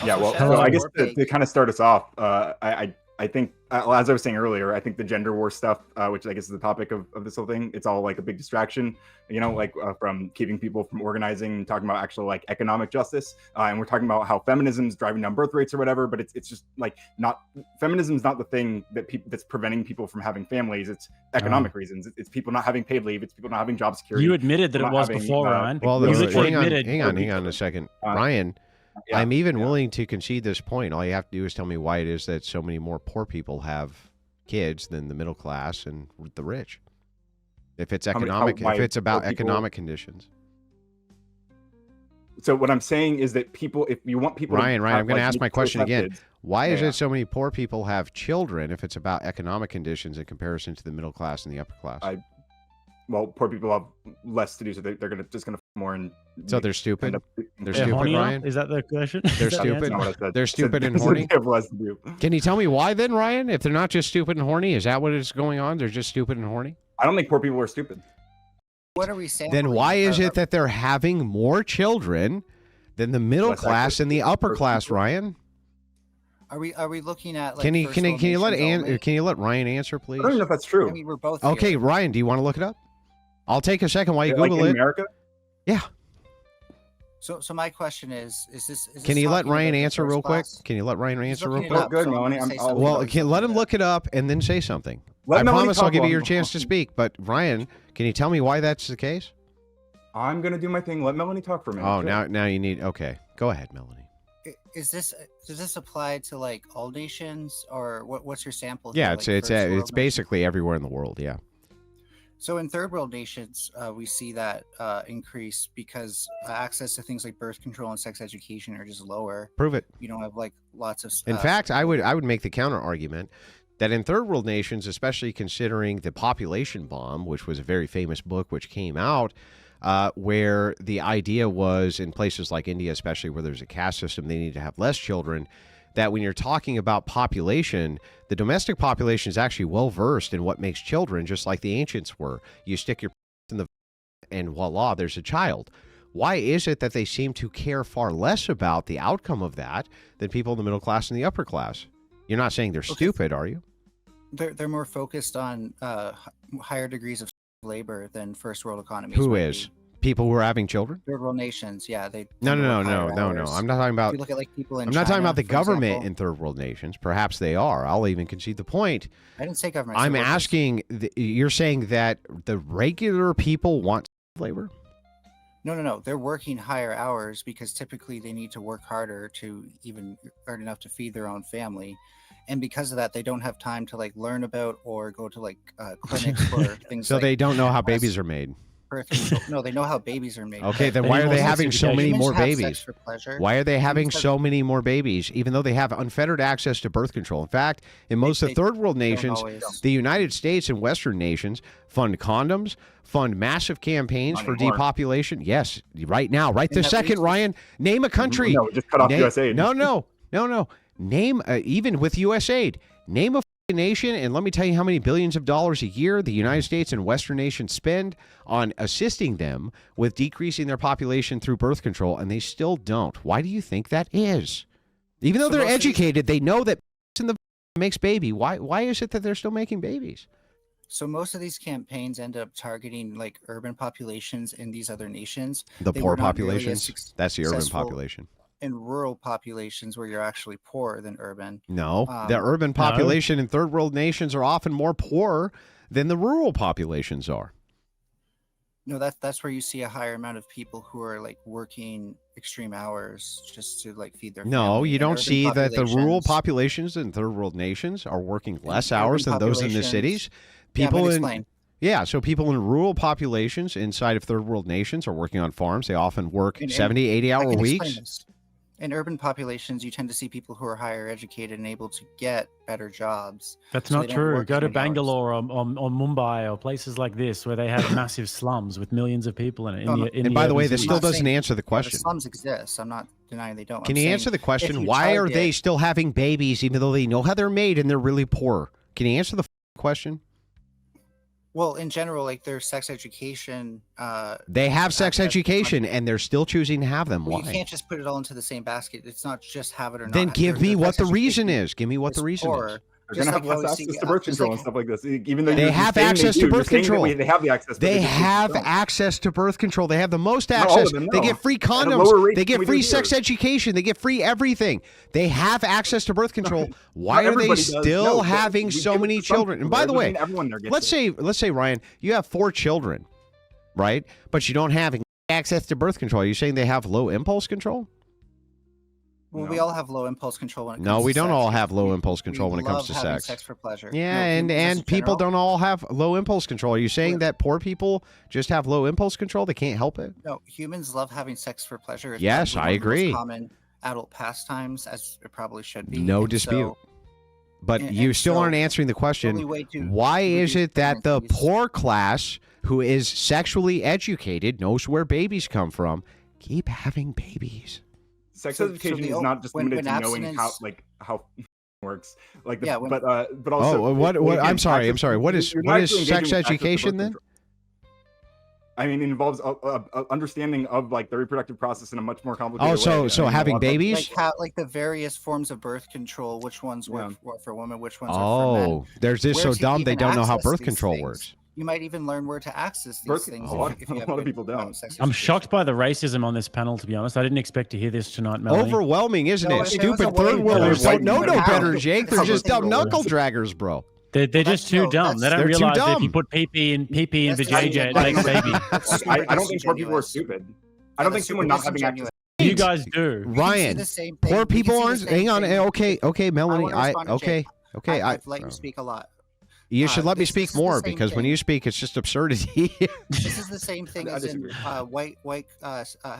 Yeah, well, so I guess to kind of start us off, I think, as I was saying earlier, I think the gender war stuff, which I guess is the topic of this whole thing, it's all like a big distraction, you know, like from keeping people from organizing and talking about actual like economic justice. And we're talking about how feminism's driving down birth rates or whatever, but it's just like feminism's not the thing that's preventing people from having families. It's economic reasons. It's people not having paid leave. It's people not having job security. You admitted that it was before, Ryan. Well, hang on a second, Ryan. Yeah, I'm even willing to concede this point. All you have to do is tell me why it is that so many more poor people have kids than the middle class and the rich. If it's economic, if it's about economic conditions. So what I'm saying is that people, if you want people, Ryan, I'm going to ask my question again. Why is it so many poor people have children if it's about economic conditions in comparison to the middle class and the upper class? Well, poor people have less to do, so they're just gonna more and. So they're stupid. They're stupid, Ryan. Is that the question? They're stupid. They're stupid and horny. They have less to do. Can you tell me why then, Ryan? If they're not just stupid and horny, is that what is going on? They're just stupid and horny. I don't think poor people are stupid. What are we saying? Then why is it that they're having more children than the middle class and the upper class, Ryan? Are we looking at? Like, can you let Ryan answer, please? I don't know if that's true. I mean, we're both okay. Here. Ryan, do you want to look it up? I'll take a second while you like Google in it. America? Yeah. So my question is this? Can you let Ryan answer real quick? Can you let Ryan answer real quick? Good, Melanie. Well, let him look it up and then say something. I promise I'll give you your chance to speak. But Ryan, can you tell me why that's the case? I'm gonna do my thing. Let Melanie talk for a minute. Oh, now you need. Okay, go ahead, Melanie. Does this apply to like all nations or what's your sample? Yeah, here? it's basically everywhere in the world. Yeah. So in third world nations, we see that increase because access to things like birth control and sex education are just lower. Prove it. You don't have like lots of. In fact, I would make the counter argument that in third world nations, especially considering the population bomb, which was a very famous book which came out, where the idea was in places like India, especially where there's a caste system, they need to have less children. That when you're talking about population, the domestic population is actually well versed in what makes children, just like the ancients were. You stick your in the and voila, there's a child. Why is it that they seem to care far less about the outcome of that than people in the middle class and the upper class? You're not saying they're stupid, are you? They're more focused on higher degrees of labor than first world economies. Who is? People who are having children? Third world nations, yeah. No. I'm not talking about. If you look at like people in I'm not talking China, about the for government example. in third world nations. Perhaps they are. I'll even concede the point. I didn't say government. I'm asking. You're saying that the regular people want labor? No. They're working higher hours because typically they need to work harder to even earn enough to feed their own family. And because of that, they don't have time to like learn about or go to like clinics for things. So like they don't know how babies are made. No, they know how babies are made. Okay, then why are they having so many more babies? For pleasure. Why are they having so many more babies, even though they have unfettered access to birth control? In fact, in most of third world nations, the United States and Western nations fund condoms, fund massive campaigns for depopulation. Yes, right now, right this second, Ryan. Name a country. No, just cut off USAID. No. Name, even with USAID, name a nation, and let me tell you how many billions of dollars a year the United States and Western nations spend on assisting them with decreasing their population through birth control, and they still don't. Why do you think that is? Even though they're educated, they know that in the makes baby. Why is it that they're still making babies? So most of these campaigns end up targeting like urban populations in these other nations. The poor populations? That's the urban population. In rural populations where you're actually poorer than urban. No, the urban population in third world nations are often more poor than the rural populations are. No, that's where you see a higher amount of people who are like working extreme hours just to like feed their family. No, you don't see that the rural populations in third world nations are working less hours than those in the cities. People so people in rural populations inside of third world nations are working on farms. They often work 70, 80-hour weeks. In urban populations, you tend to see people who are higher educated and able to get better jobs. That's not true. Go to Bangalore or Mumbai or places like this where they have massive slums with millions of people in it. And by the way, this still doesn't answer the question. The slums exist. I'm not denying they don't. Can you answer the question? Why are they still having babies even though they know how they're made and they're really poor? Can you answer the question? Well, in general, like their sex education. They have sex access- education, and they're still choosing to have them. Well, Why? you can't just put it all into the same basket. It's not just have it or not. Then give Their me what sex the reason education is. Give me what the reason is. They're Just gonna like have how we less see- access to birth just control like- and stuff like this. Even though They you're have saying access to do, you're birth saying that control. they have the access. But They just have don't. access to birth control. They have the most Not all access. of them, They no. get free At a lower condoms. rate They than get we do free here. sex education. They get free everything. They have access to birth control. Why are they everybody does. still No, having we so give it many to some children? And people. by the That doesn't way, mean everyone there gets let's say Ryan, you have 4 children, right? But you don't have access to birth control. Are you saying they have low impulse control? Well, No. we all have low impulse control when it comes No, to we don't sex. all have low We- impulse control we when it comes love to having sex. for pleasure. Yeah, No, and just in people general. don't all have low impulse control. Are you saying that poor people just have low impulse control? They can't help it? No, humans love having sex for pleasure. It's Yes, probably I one of the most agree. common adult pastimes, as it probably should be. No And dispute. so But and- you and still so aren't answering the the question. only way to Why is reduce it that the pregnancies- poor class who is sexually educated, knows where babies come from, keep having babies? Sex So education the is not just when limited to knowing how abstinence- how works. Like the, Yeah, when- but also. Oh, what? again, I'm sorry. I'm access- sorry. What is you're not actually sex engaging with access to education birth then? control. I mean, it involves a understanding of like the reproductive process in a much more complicated way. Oh, so I mean, having a lot of- babies? like the various forms of birth control, which ones work for women, which ones are for men. Oh, there's this Where so to dumb they even don't know how access birth these control things. works. You might even learn where to access these Birth- things. a lot- if you have a lot of good, people don't. sex I'm education. shocked by the racism on this panel, to be honest. I didn't expect to hear this tonight, Melanie. Overwhelming, isn't No, it? if it was Stupid a white third worlders man, don't know white no man, better, how? Jake. They're How just the dumb thing knuckle rolls. draggers, bro. They're Well, just that's- too no, dumb. They that's- don't They're too realize that if you dumb. put PP in That's vajayjay, it disingenuous. makes baby. That's super I don't think poor people are disingenuous. stupid. I Yeah, don't that's think someone super not having disingenuous. access. You guys do. You can see Ryan, the same thing. poor You can people see the aren't. same Hang on. thing. Okay, Melanie. wanna respond to Jake. I've let you oh. speak a lot. You should let me this speak is the more same because when thing. you speak, it's just absurdity. This is the same thing I as in disagree.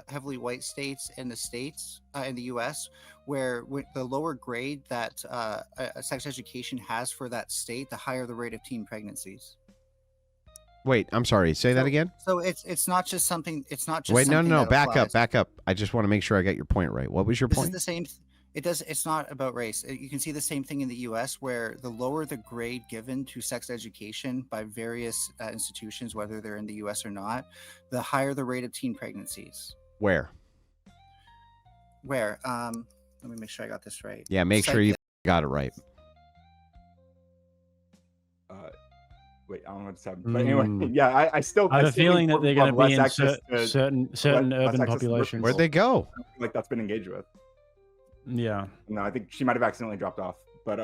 heavily white states in the states in the U.S. where the lower grade that sex education has for that state, the higher the rate of teen pregnancies. Wait, I'm sorry. Say that So- again. So it's not just something. It's not just. Wait, no, something no, that back applies. up, back up. I just want to make sure I got your point right. What was your This point? is the same. It does. It's not about race. You can see the same thing in the U.S., where the lower the grade given to sex education by various institutions, whether they're in the U.S. or not, the higher the rate of teen pregnancies. Where? Where? Let me make sure I got this right. Yeah, make sure you got it right. Wait, I don't know what's happening. But anyway, yeah, I still. I have a still feeling think that they're poor going people to have be in less access to- certain less urban access to birth populations. Where'd they go? I don't feel like that's been engaged with. Yeah. No, I think she might have accidentally dropped off. But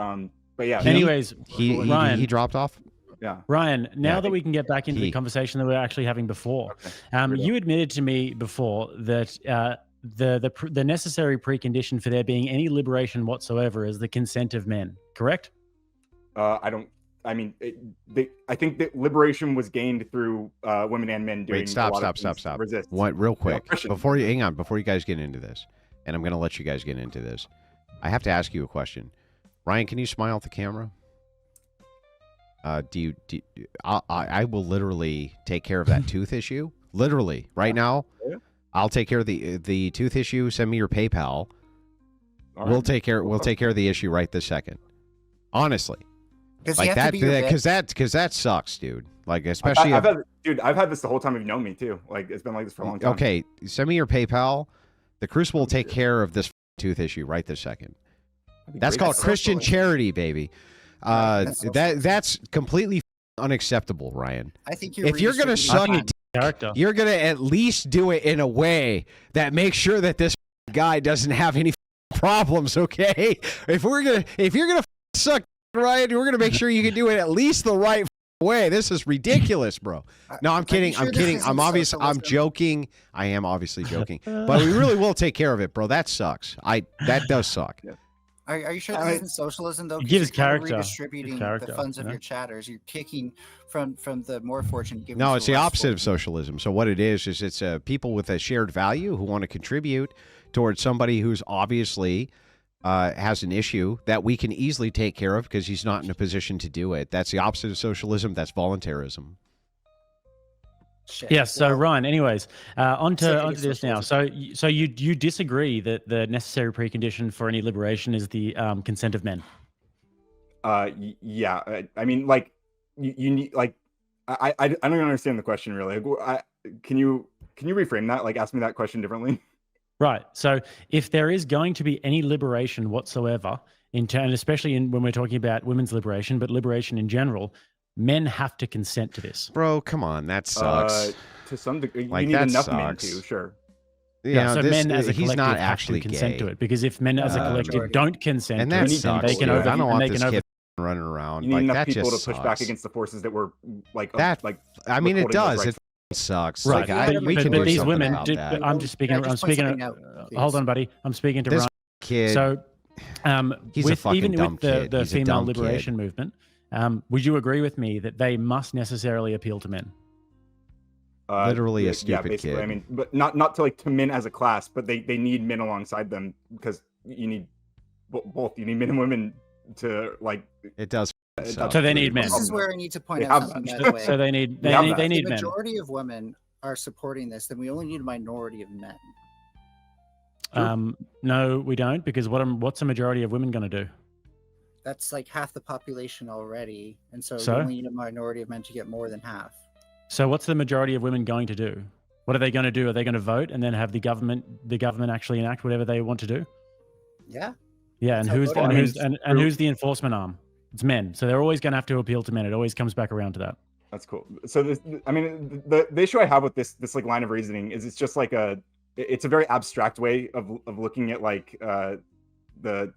yeah. Anyways, He he dropped off. Yeah. Ryan, now Yeah, that we can get back into he- the conversation that we were actually having before, Okay. you admitted to me before that the necessary precondition for there being any liberation whatsoever is the consent of men. Correct? I don't. I mean, I think that liberation was gained through women and men doing. Wait, stop. a lot of things to resist. What? Real quick, oppression. before you hang on, before you guys get into this, and I'm going to let you guys get into this. I have to ask you a question. Ryan, can you smile at the camera? I will literally take care of that tooth issue. Literally, right now, Yeah. I'll take care of the tooth issue. Send me your PayPal. All We'll right. take care of the issue right this second. Honestly, Does like he have to be your because that sucks, dude. Like especially I've had this the whole time you've known me too. Like it's been like this for a long time. okay. Send me your PayPal. The Crucible will take care of this tooth issue right this second. That'd be That's great. called Christian socialism. charity, baby. That's socialism. That's completely unacceptable, Ryan. I think you're. If you're gonna redistributing suck I a think dick, Character. you're gonna at least do it in a way that makes sure that this guy doesn't have any problems. Okay, if you're gonna suck, Ryan, we're gonna make sure you can do it at least the right way. This is ridiculous, bro. No, I'm kidding. sure I'm this kidding. isn't I'm socialism? joking. I am obviously joking, but we really will take care of it, bro. That sucks. That does suck. Are you sure this isn't socialism though? It 'Cause gives you're kinda character. redistributing Character, the funds of yeah. your chatters. You're kicking from the more fortunate. giving No, to it's the less opposite of fortunate. socialism. So what it is it's people with a shared value who want to contribute towards somebody who's obviously has an issue that we can easily take care of because he's not in a position to do it. That's the opposite of socialism. That's voluntarism. Shit. Yes. So Well, Ryan, anyways, onto Second is this now. So you disagree that the necessary precondition for any liberation is the consent of men. Yeah. I mean, like you need like I don't even understand the question really. Can you reframe that? Like, ask me that question differently. Right. So if there is going to be any liberation whatsoever, and especially when we're talking about women's liberation, but liberation in general, men have to consent to this. Bro, come on, that sucks. To some degree, Like, you need that enough men sucks. to, sure. Yeah, so men as a he's collective not have actually to consent gay. to it, because if men as a collective majority. don't consent And to that it, then sucks, they can dude. over. I don't and want they this can over. kid running around. You need Like, enough that people just to push back sucks. against the forces that were like That. like. I mean, it withholding those does. rights. It sucks. Right. Like, we can but do these something women. about that. I'm just speaking. Can I I'm just point speaking. something out, Hold please? on, buddy. I'm speaking to This Ryan. kid. So, He's a fucking even dumb with the, kid. the He's a female dumb liberation movement, would you agree with me that they must necessarily appeal to men? Literally a yeah, stupid basically. kid. I mean, but not to like to men as a class, but they need men alongside them, because you need both. You need men and women to like. It does. So they need men. This is where I need to point They out have something. that. By the way, So they need We have that. they if need the men. majority of women are supporting this, then we only need a minority of men. No, we don't, because what's a majority of women going to do? That's like half the population already, and so, So? we only need a minority of men to get more than half. So what's the majority of women going to do? What are they going to do? Are they going to vote and then have the government actually enact whatever they want to do? Yeah. Yeah, and That's how who's voting who's the enforcement arm? It's men. So they're always going to have to appeal to men. It always comes back around to that. That's cool. So the issue I have with this like line of reasoning is it's just like it's a very abstract way of looking at like Then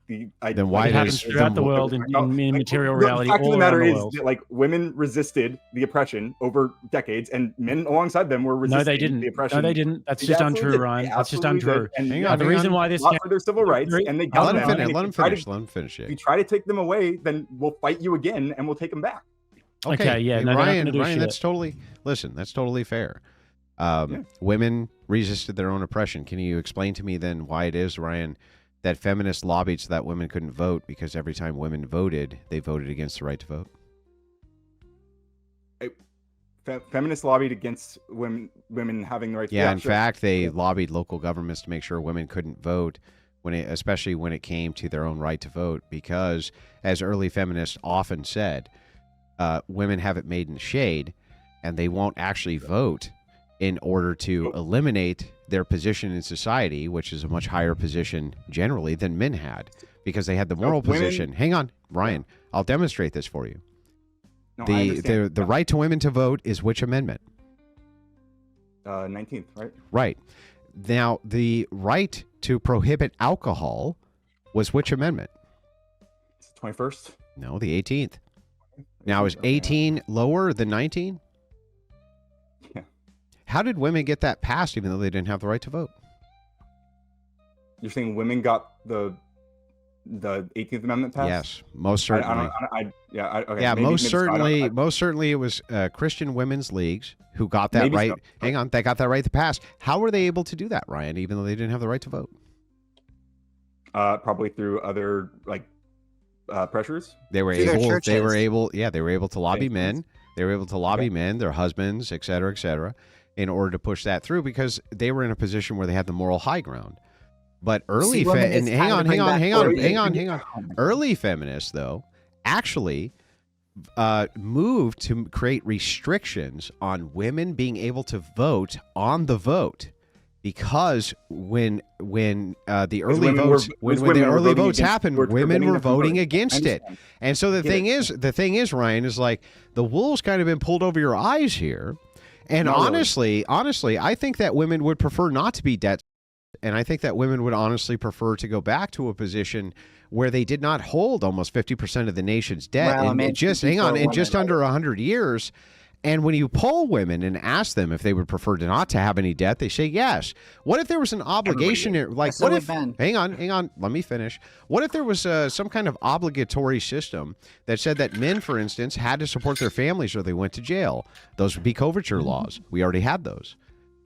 why It happens does throughout the world in material reality The fact of all the matter around the is world. that like women resisted the oppression over decades, and men alongside them were resisting No, they didn't. the oppression. No, they didn't. That's They just absolutely untrue, did. Ryan. They That's just absolutely untrue. did. And Hang on, The reason why this fought for their civil rights, and they got Let them. him finish. And Let if him you try to- finish. Let him finish. If you try to take them away, then we'll fight you again, and we'll take them back. Okay, yeah, and no, they're not Ryan, gonna do Ryan, shit. that's totally fair. Women resisted their own oppression. Can you explain to me then why it is, Ryan, that feminists lobbied so that women couldn't vote, because every time women voted, they voted against the right to vote? Feminists lobbied against women having the right to Yeah, in sure. fact, they lobbied local governments to make sure women couldn't vote, especially when it came to their own right to vote, because, as early feminists often said, women have it made in the shade, and they won't actually vote in order to eliminate their position in society, which is a much higher position generally than men had, because they had the moral position. Hang on, Ryan, I'll demonstrate this for you. No, I understand. The right to women to vote is which amendment? 19th, right? Right. Now, the right to prohibit alcohol was which amendment? It's the 21st. No, the 18th. Now, is 18 lower than 19? Yeah. How did women get that passed even though they didn't have the right to vote? You're saying women got the 18th Amendment passed? Yes, most certainly. Okay, most certainly it was Christian women's leagues who got that Maybe right. so. Hang on, they got that right to pass. How were they able to do that, Ryan, even though they didn't have the right to vote? Probably through other pressures. They were Through their able. They churches. were able. Yeah, they were able to lobby Thanks. men. They were able to lobby men, their husbands, et cetera, in order to push that through, because they were in a position where they had the moral high ground. But early women, it's time to bring back voting. Early feminists, though, actually moved to create restrictions on women being able to vote on the vote, because when the early votes happened, women were voting against it. And so the thing is, Ryan, is like the wool's kind of been pulled over your eyes here. And honestly, I think that women would prefer not to be debt. And I think that women would honestly prefer to go back to a position where they did not hold almost 50% of the nation's debt in just under 100 years. And when you poll women and ask them if they would prefer to not to have any debt, they say yes. What if there was an obligation? Hang on, let me finish. What if there was some kind of obligatory system that said that men, for instance, had to support their families or they went to jail? Those would be coverture laws. We already had those.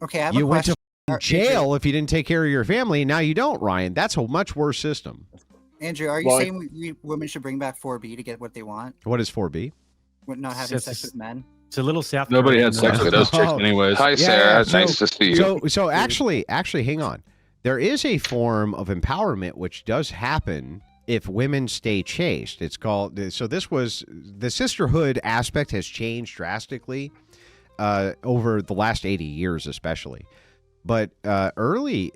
Okay, I have You a went question. to jail if you didn't take care of your family. Now you don't, Ryan. That's a much worse system. Andrew, are you saying women should bring back 4B to get what they want? What is 4B? Not having sex with men? It's a little South. Nobody Korean had sex with those chicks anyways. Hi, Sarah. Nice to see you. So actually, hang on. There is a form of empowerment which does happen if women stay chaste. It's called, so this was, the sisterhood aspect has changed drastically over the last 80 years especially. But early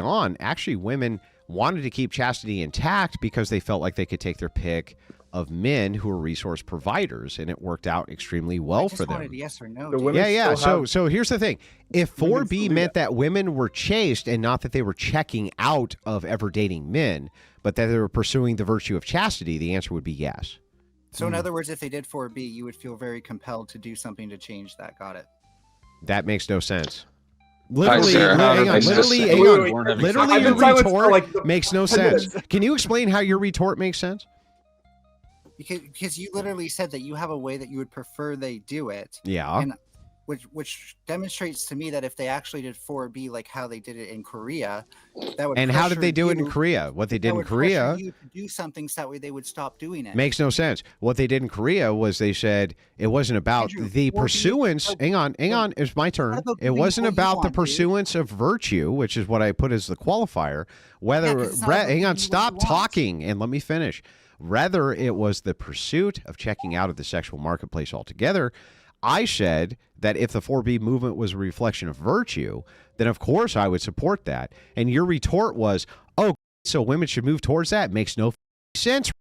on, actually women wanted to keep chastity intact because they felt like they could take their pick of men who are resource providers, and it worked out extremely well for them. Yes or no? Yeah. So here's the thing: if 4B meant that women were chaste and not that they were checking out of ever dating men, but that they were pursuing the virtue of chastity, the answer would be yes. So in other words, if they did 4B, you would feel very compelled to do something to change that. Got it. That makes no sense. Literally, Literally, your retort makes no sense. Can you explain how your retort makes sense? Because you literally said that you have a way that you would prefer they do it. Yeah. And which demonstrates to me that if they actually did 4B like how they did it in Korea, that would. And how did they do it in Korea? What they did in Korea, you to do something so that way they would stop doing it. Makes no sense. What they did in Korea was they said it wasn't about the pursuance. Hang on. It's my turn. It wasn't about the pursuance of virtue, which is what I put as the qualifier. Hang on. Stop talking and let me finish. Rather, it was the pursuit of checking out of the sexual marketplace altogether. I said that if the 4B movement was a reflection of virtue, then of course I would support that. And your retort was, oh, so women should move towards that? Makes no sense.